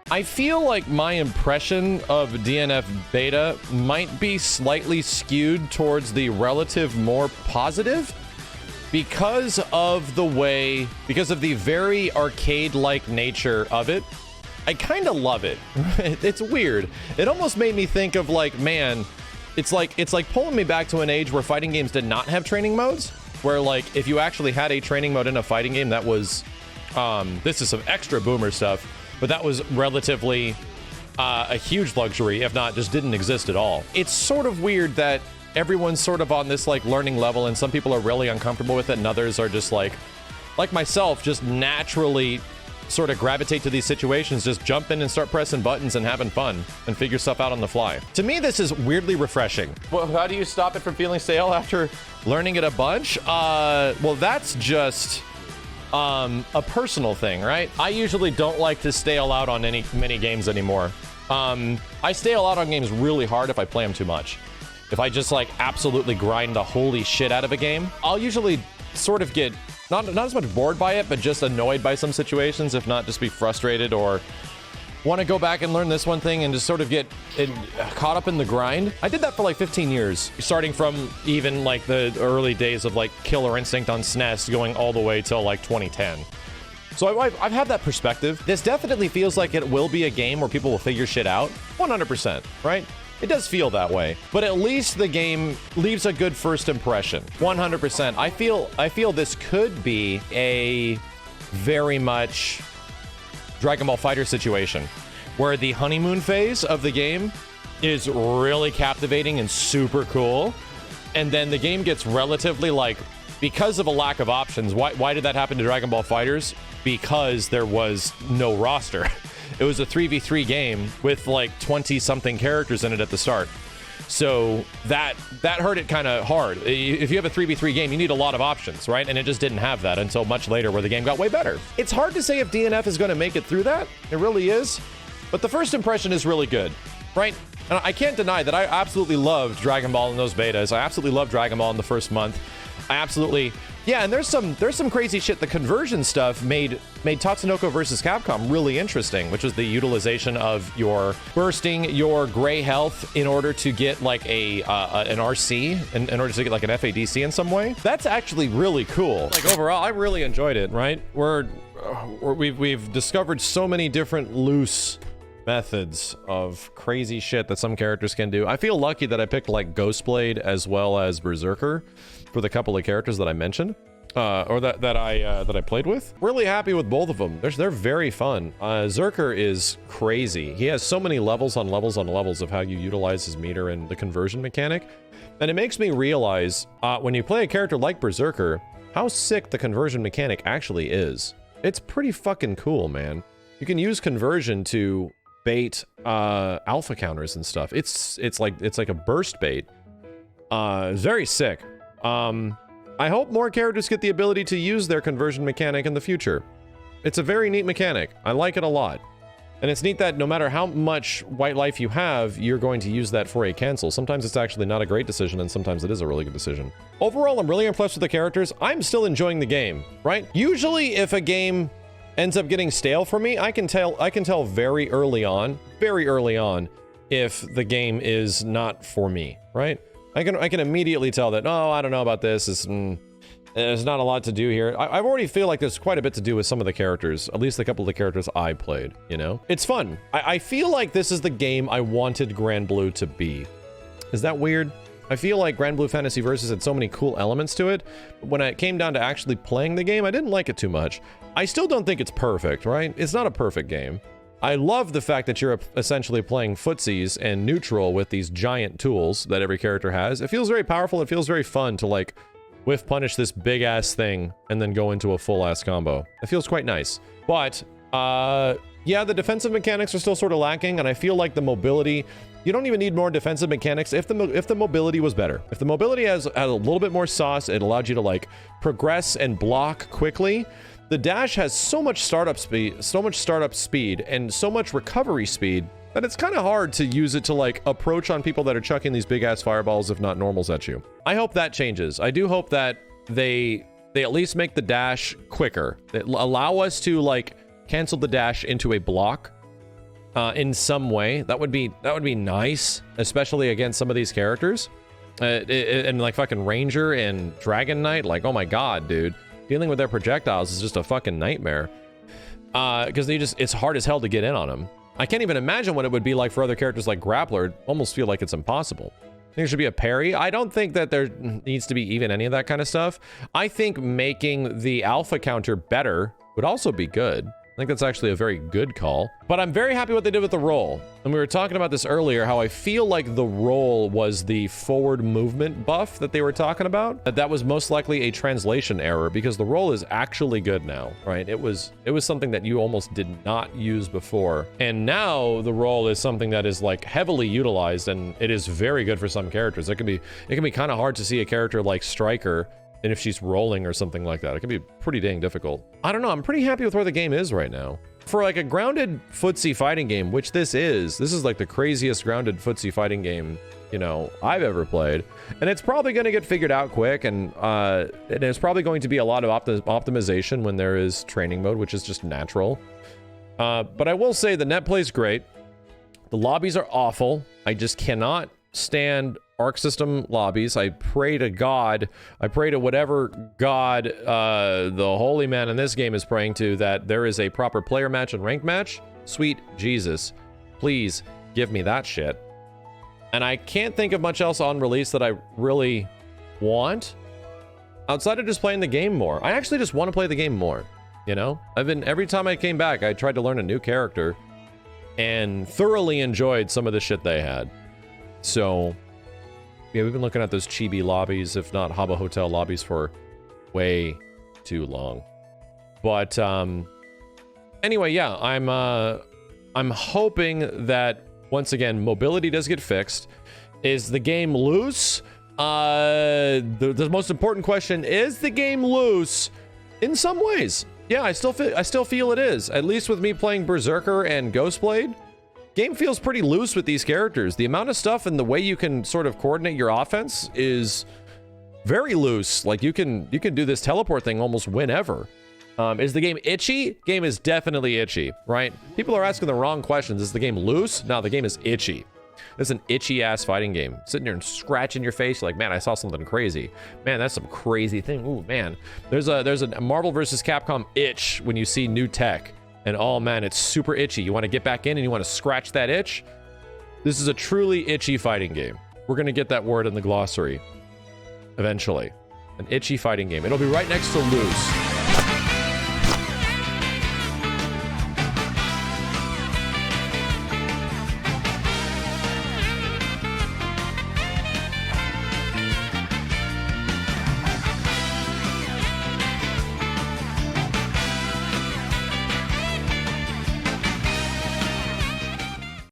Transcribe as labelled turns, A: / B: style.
A: I feel like my impression of DNF beta might be slightly skewed towards the relative more positive because of the very arcade-like nature of it. I kind of love it. It's weird. It almost made me think of like, man, it's like pulling me back to an age where fighting games did not have training modes, where like if you actually had a training mode in a fighting game, that was, this is some extra boomer stuff, but that was relatively a huge luxury, if not just didn't exist at all. It's sort of weird that everyone's sort of on this like learning level, and some people are really uncomfortable with it, and others are just like myself, just naturally sort of gravitate to these situations, just jump in and start pressing buttons and having fun and figure stuff out on the fly. To me, this is weirdly refreshing. Well, how do you stop it from feeling stale after learning it a bunch? Well, that's just a personal thing, right? I usually don't like to stale out on many games anymore. I stale out on games really hard if I play them too much. If I just like absolutely grind the holy shit out of a game, I'll usually sort of get not as much bored by it, but just annoyed by some situations, if not just be frustrated or want to go back and learn this one thing and just sort of get caught up in the grind. I did that for like 15 years, starting from even like the early days of like Killer Instinct on SNES going all the way till like 2010. So I've had that perspective. This definitely feels like it will be a game where people will figure shit out. 100%, right? It does feel that way, but at least the game leaves a good first impression. 100%. I feel this could be a very much Dragon Ball Fighter situation, where the honeymoon phase of the game is really captivating and super cool, and then the game gets relatively like, because of a lack of options. Why did that happen to Dragon Ball Fighters? Because there was no roster. It was a 3v3 game with like 20-something characters in it at the start. So that hurt it kind of hard. If you have a 3v3 game, you need a lot of options, right? And it just didn't have that until much later, where the game got way better. It's hard to say if DNF is going to make it through that. It really is. But the first impression is really good, right? And I can't deny that I absolutely loved Dragon Ball in those betas. I absolutely loved Dragon Ball in the first month. I absolutely... Yeah, and there's some crazy shit. The conversion stuff made Tatsunoko versus Capcom really interesting, which was the utilization of your bursting your gray health in order to get like an RC, in order to get like an FADC in some way. That's actually really cool. Like overall, I really enjoyed it, right? We've discovered so many different loose methods of crazy shit that some characters can do. I feel lucky that I picked like Ghostblade as well as Berserker for the couple of characters that I mentioned, or that I played with. Really happy with both of them. They're very fun. Zerker is crazy. He has so many levels on levels on levels of how you utilize his meter and the conversion mechanic, and it makes me realize when you play a character like Berserker, how sick the conversion mechanic actually is. It's pretty fucking cool, man. You can use conversion to bait alpha counters and stuff. It's like a burst bait. Very sick. I hope more characters get the ability to use their conversion mechanic in the future. It's a very neat mechanic. I like it a lot. And it's neat that no matter how much white life you have, you're going to use that for a cancel. Sometimes it's actually not a great decision, and sometimes it is a really good decision. Overall, I'm really impressed with the characters. I'm still enjoying the game, right? Usually if a game ends up getting stale for me, I can tell very early on, if the game is not for me, right? I can immediately tell that, oh, I don't know about this. There's not a lot to do here. I already feel like there's quite a bit to do with some of the characters, at least a couple of the characters I played, you know? It's fun. I feel like this is the game I wanted Grand Blue to be. Is that weird? I feel like Grand Blue Fantasy Versus had so many cool elements to it, but when it came down to actually playing the game, I didn't like it too much. I still don't think it's perfect, right? It's not a perfect game. I love the fact that you're essentially playing footsies and neutral with these giant tools that every character has. It feels very powerful. It feels very fun to like whiff punish this big ass thing and then go into a full ass combo. It feels quite nice. But yeah, the defensive mechanics are still sort of lacking, and I feel like the mobility, you don't even need more defensive mechanics if the mobility was better. If the mobility has a little bit more sauce, it allowed you to like progress and block quickly. The dash has so much startup speed and so much recovery speed that it's kind of hard to use it to like approach on people that are chucking these big ass fireballs, if not normals, at you. I hope that changes. I do hope that they at least make the dash quicker. That allow us to like cancel the dash into a block in some way. That would be nice, especially against some of these characters. And like fucking Ranger and Dragon Knight, like, oh my god, dude. Dealing with their projectiles is just a fucking nightmare. Because it's hard as hell to get in on them. I can't even imagine what it would be like for other characters like Grappler. Almost feel like it's impossible. I think there should be a parry. I don't think that there needs to be even any of that kind of stuff. I think making the alpha counter better would also be good. I think that's actually a very good call. But I'm very happy what they did with the roll. And we were talking about this earlier, how I feel like the roll was the forward movement buff that they were talking about. That was most likely a translation error, because the roll is actually good now, right? It was something that you almost did not use before. And now the roll is something that is like heavily utilized, and it is very good for some characters. It can be kind of hard to see a character like Striker, and if she's rolling or something like that, it can be pretty dang difficult. I don't know, I'm pretty happy with where the game is right now. For like a grounded footsie fighting game, which this is like the craziest grounded footsie fighting game, you know, I've ever played. And it's probably going to get figured out quick, and there's probably going to be a lot of optimization when there is training mode, which is just natural. But I will say the net play is great. The lobbies are awful. I just cannot stand Arc System lobbies. I pray to God, I pray to whatever God the holy man in this game is praying to, that there is a proper player match and ranked match. Sweet Jesus, please give me that shit. And I can't think of much else on release that I really want outside of just playing the game more. I actually just want to play the game more, you know? Every time I came back, I tried to learn a new character and thoroughly enjoyed some of the shit they had. So yeah, we've been looking at those chibi lobbies, if not Habba Hotel lobbies, for way too long. But anyway, yeah, I'm hoping that once again mobility does get fixed. Is the game loose? The most important question, is the game loose? In some ways, yeah, I still feel it is. At least with me playing Berserker and Ghostblade. Game feels pretty loose with these characters. The amount of stuff and the way you can sort of coordinate your offense is very loose. Like you can do this teleport thing almost whenever. Is the game itchy? Game is definitely itchy, right? People are asking the wrong questions. Is the game loose? No, the game is itchy. It's an itchy ass fighting game. Sitting there and scratching your face, you're like, man, I saw something crazy. Man, that's some crazy thing. Ooh, man. There's a Marvel vs. Capcom itch when you see new tech. And oh man, it's super itchy. You want to get back in and you want to scratch that itch? This is a truly itchy fighting game. We're going to get that word in the glossary eventually. An itchy fighting game. It'll be right next to loose.